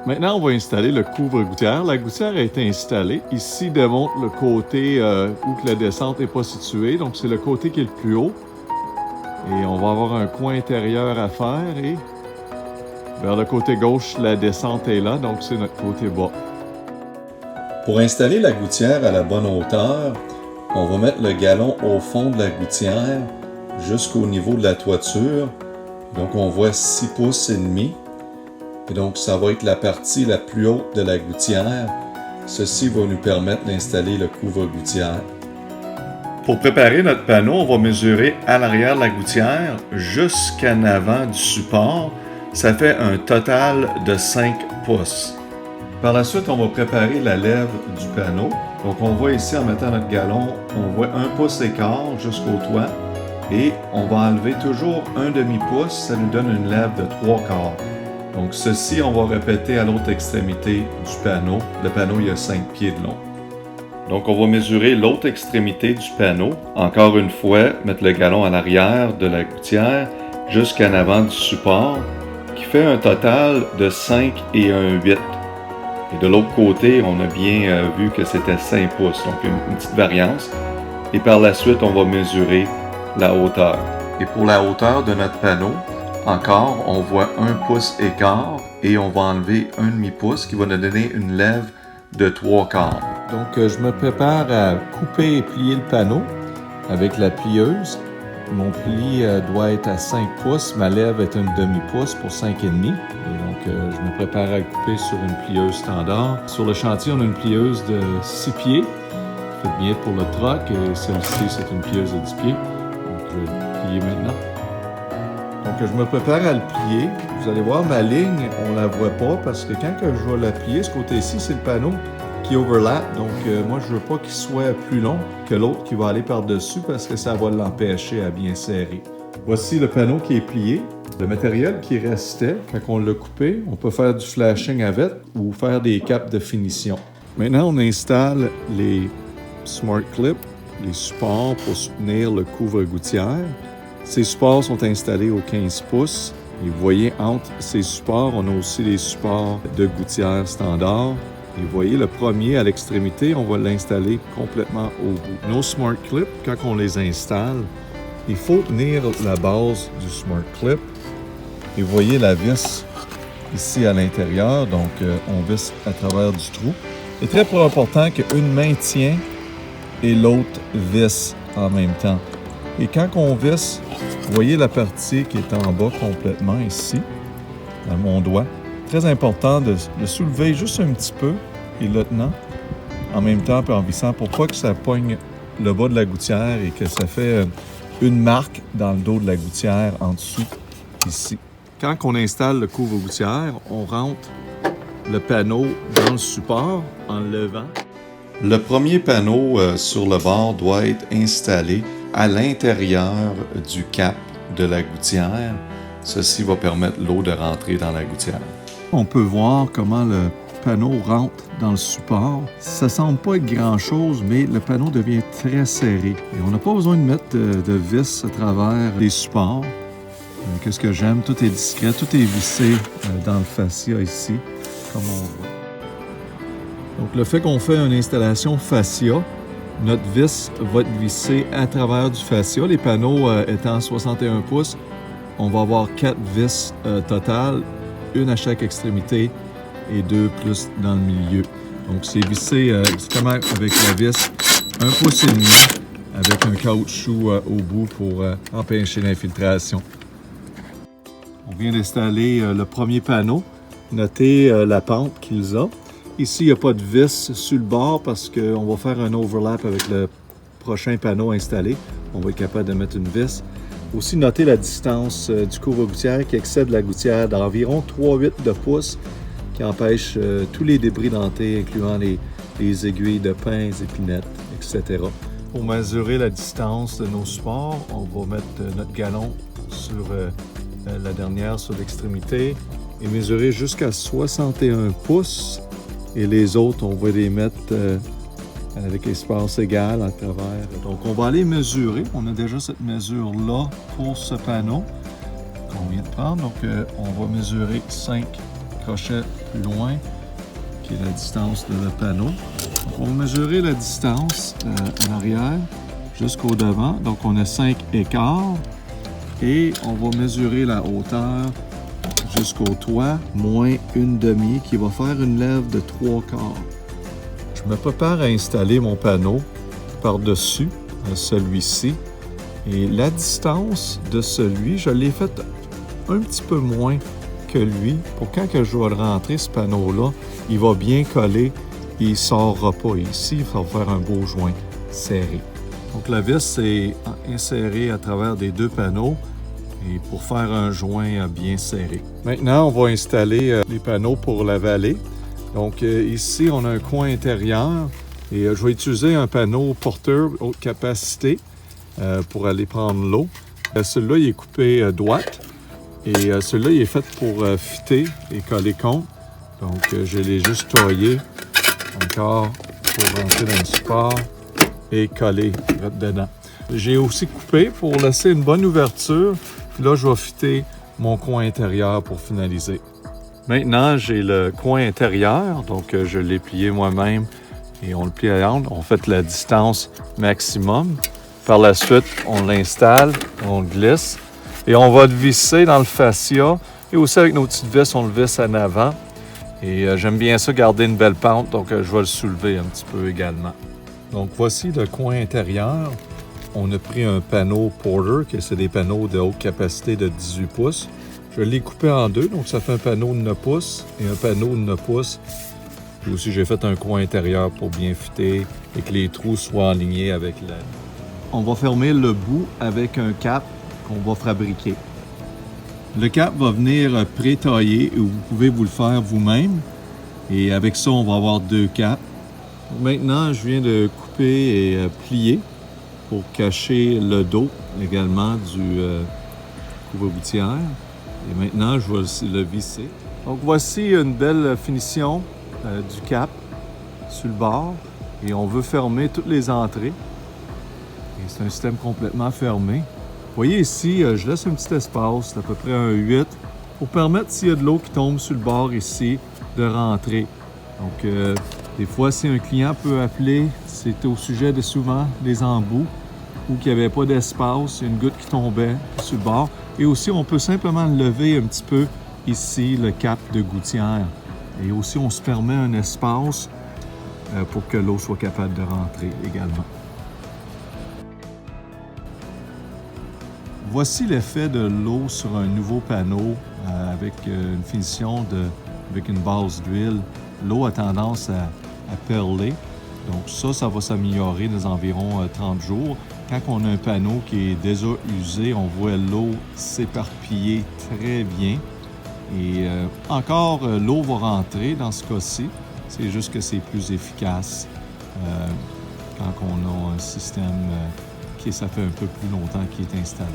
Maintenant, on va installer le couvre-gouttière. La gouttière a été installée. Ici démontre le côté où que la descente n'est pas située. Donc, c'est le côté qui est le plus haut. Et on va avoir un coin intérieur à faire. Et vers le côté gauche, la descente est là. Donc, c'est notre côté bas. Pour installer la gouttière à la bonne hauteur, on va mettre le galon au fond de la gouttière jusqu'au niveau de la toiture. Donc, on voit 6 pouces et demi. Et donc, ça va être la partie la plus haute de la gouttière. Ceci va nous permettre d'installer le couvre-gouttière. Pour préparer notre panneau, on va mesurer à l'arrière de la gouttière jusqu'en avant du support. Ça fait un total de 5 pouces. Par la suite, on va préparer la lèvre du panneau. Donc, on voit ici, en mettant notre galon, on voit 1 pouce et quart jusqu'au toit. Et on va enlever toujours un demi-pouce, ça nous donne une lèvre de 3 quarts. Donc, ceci, on va répéter à l'autre extrémité du panneau. Le panneau, il a 5 pieds de long. Donc, on va mesurer l'autre extrémité du panneau. Encore une fois, mettre le galon à l'arrière de la gouttière jusqu'en avant du support, qui fait un total de 5 et 1 8. Et de l'autre côté, on a bien vu que c'était 5 pouces, donc une petite variance. Et par la suite, on va mesurer la hauteur. Et pour la hauteur de notre panneau, encore, on voit 1 pouce et quart et on va enlever un demi-pouce qui va nous donner une lèvre de 3 quarts. Donc, je me prépare à couper et plier le panneau avec la plieuse. Mon pli doit être à 5 pouces. Ma lèvre est un demi-pouce pour 5,5. Et donc, je me prépare à le couper sur une plieuse standard. Sur le chantier, on a une plieuse de 6 pieds. Fait bien pour le troc. Et celle-ci, c'est une plieuse de 10 pieds. Donc, je vais le plier maintenant. Donc, je me prépare à le plier. Vous allez voir, ma ligne, on la voit pas parce que quand je vais la plier, ce côté-ci, c'est le panneau qui overlap. Donc, moi, je veux pas qu'il soit plus long que l'autre qui va aller par-dessus parce que ça va l'empêcher à bien serrer. Voici le panneau qui est plié. Le matériel qui restait, quand on l'a coupé, on peut faire du flashing avec ou faire des capes de finition. Maintenant, on installe les Smart Clips, les supports pour soutenir le couvre-gouttière. Ces supports sont installés au 15 pouces. Et vous voyez, entre ces supports, on a aussi les supports de gouttière standard. Et vous voyez, le premier à l'extrémité, on va l'installer complètement au bout. Nos Smart Clips, quand on les installe, il faut tenir la base du Smart Clip. Et vous voyez la vis ici à l'intérieur, donc on visse à travers du trou. C'est très important qu'une main tient et l'autre visse en même temps. Et quand on visse, vous voyez la partie qui est en bas complètement ici, dans mon doigt. Très important de soulever juste un petit peu et le tenant en même temps puis en vissant pour pas que ça pogne le bas de la gouttière et que ça fait une marque dans le dos de la gouttière en dessous ici. Quand on installe le couvre-gouttière, on rentre le panneau dans le support en le levant. Le premier panneau sur le bord doit être installé à l'intérieur du cap de la gouttière. Ceci va permettre l'eau de rentrer dans la gouttière. On peut voir comment le panneau rentre dans le support. Ça ne semble pas être grand-chose, mais le panneau devient très serré. Et on n'a pas besoin de mettre de vis à travers les supports. Qu'est-ce que j'aime? Tout est discret, tout est vissé dans le fascia ici, comme on voit. Donc, le fait qu'on fait une installation fascia, notre vis va être vissée à travers du fascia. Les panneaux étant 61 pouces, on va avoir 4 vis totales, une à chaque extrémité et 2 plus dans le milieu. Donc, c'est vissé justement avec la vis 1 pouce et demi avec un caoutchouc au bout pour empêcher l'infiltration. On vient d'installer le premier panneau. Notez la pente qu'ils ont. Ici, il n'y a pas de vis sur le bord parce qu'on va faire un overlap avec le prochain panneau installé. On va être capable de mettre une vis. Aussi, notez la distance du couvre-gouttière qui excède la gouttière d'environ 3/8 de pouce qui empêche tous les débris dentés, incluant les aiguilles de pince, épinettes, etc. Pour mesurer la distance de nos supports, on va mettre notre galon sur la dernière sur l'extrémité et mesurer jusqu'à 61 pouces. Et les autres, on va les mettre avec espace égal à travers. Donc, on va aller mesurer. On a déjà cette mesure-là pour ce panneau qu'on vient de prendre. Donc, on va mesurer 5 crochet plus loin, qui est la distance de le panneau. Donc, on va mesurer la distance en arrière jusqu'au devant. Donc, on a 5 écarts. Et on va mesurer la hauteur jusqu'au toit, moins une demi, qui va faire une lève de 3 quarts. Je me prépare à installer mon panneau par-dessus celui-ci. Et la distance de celui, je l'ai faite un petit peu moins que lui. Pour quand que je vais le rentrer, ce panneau-là, il va bien coller et il ne sortira pas ici. Il va faire un beau joint serré. Donc la vis est insérée à travers des deux panneaux et pour faire un joint bien serré. Maintenant, on va installer les panneaux pour la vallée. Donc ici, on a un coin intérieur et je vais utiliser un panneau porteur haute capacité pour aller prendre l'eau. Celui-là, il est coupé droite et celui-là, il est fait pour fitter et coller contre. Donc, je l'ai juste taillé encore pour rentrer dans le support et coller dedans. J'ai aussi coupé pour laisser une bonne ouverture. Puis là, je vais fitter mon coin intérieur pour finaliser. Maintenant, j'ai le coin intérieur, donc je l'ai plié moi-même et on le plie à l'angle. On fait la distance maximum. Par la suite, on l'installe, on le glisse et on va le visser dans le fascia. Et aussi avec nos petites vis, on le visse en avant. Et j'aime bien ça, garder une belle pente, donc je vais le soulever un petit peu également. Donc voici le coin intérieur. On a pris un panneau Porter, qui c'est des panneaux de haute capacité de 18 pouces. Je l'ai coupé en deux, donc ça fait un panneau de 9 pouces et un panneau de 9 pouces. Puis aussi, j'ai fait un coin intérieur pour bien fitter et que les trous soient alignés avec la... On va fermer le bout avec un cap qu'on va fabriquer. Le cap va venir pré-taillé et vous pouvez vous le faire vous-même. Et avec ça, on va avoir deux caps. Maintenant, je viens de couper et plier pour cacher le dos également du couvre-gouttière. Et maintenant, je vais le visser. Donc voici une belle finition du cap sur le bord. Et on veut fermer toutes les entrées. Et c'est un système complètement fermé. Vous voyez ici, je laisse un petit espace, à peu près un 8, pour permettre, s'il y a de l'eau qui tombe sur le bord ici, de rentrer. Donc, des fois, si un client peut appeler, c'est au sujet de souvent des embouts ou qu'il n'y avait pas d'espace, une goutte qui tombait sur le bord. Et aussi, on peut simplement lever un petit peu ici le cap de gouttière. Et aussi, on se permet un espace pour que l'eau soit capable de rentrer également. Voici l'effet de l'eau sur un nouveau panneau avec une finition avec une base d'huile. L'eau a tendance à perler. Donc ça va s'améliorer dans environ 30 jours. Quand on a un panneau qui est déjà usé, on voit l'eau s'éparpiller très bien. Et encore, l'eau va rentrer dans ce cas-ci. C'est juste que c'est plus efficace quand on a un système ça fait un peu plus longtemps qu'il est installé.